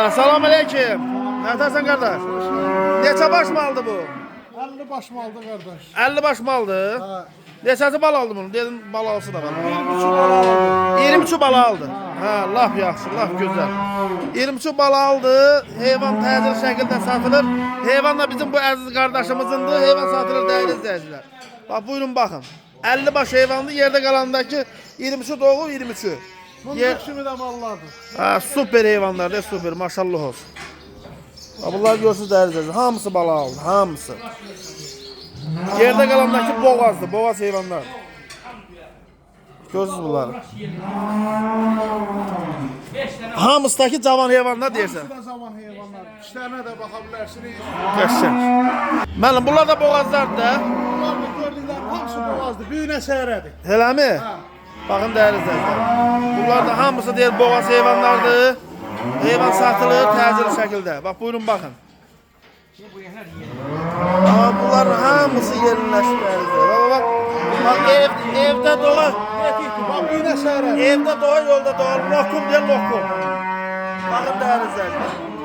Salam aleyküm. Nereden kardeş? Neçə baş maldı bu? 50 baş maldı kardeş. 50 baş maldı. Ha. Neçəsi bal aldı bunu? Dedim bal alsı da var. 23 bala aldı. 23 bal aldı. Ha, laf yaxşı, laf gözəl. 23 bal aldı. Heyvan təzir şəkildə satılır. Heyvan da bizim bu əziz qardaşımızındır. Heyvan satılır dəyərli izləyicilər. Bax buyurun baxın. 50 baş heyvandı. Yerdə qalandakı 23 doğu 23. Bunun kimi de mallardır. Ha, süper heyvanlar da süper. Maşallah olsun. Ha, bunlar görsünüz dəyərli izləyicilər. Hamısı bala aldı. Hamısı. Yerdə qalandakı boğazdır. Boğaz heyvanlar. Görsünüz bunları. Hamısındaki cavan heyvanlar deyirsən. Bu da zaman heyvanlar. İşlerine de bakabilirsiniz. Qəşəng. Mənim bunlar da boğazlardır da. Bunlar da gördükler hamısı boğazdı. Büyüne seyredik. Eləmi? Ha. Baxın dəyərli izləyicilər. Bunlar da hamısı deyir boğaz heyvanlardır. Heyvan satılır təcili şəkildə. Bax buyurun baxın. Ama bunların hamısı yerinləşib dəyərli izləyicilər. Bak bak evdə dolar. Bak büyüne seyredik. Evdə dolar, yolda dolar. Lokum deyil lokum. Baxın dəyərli izləyicilər.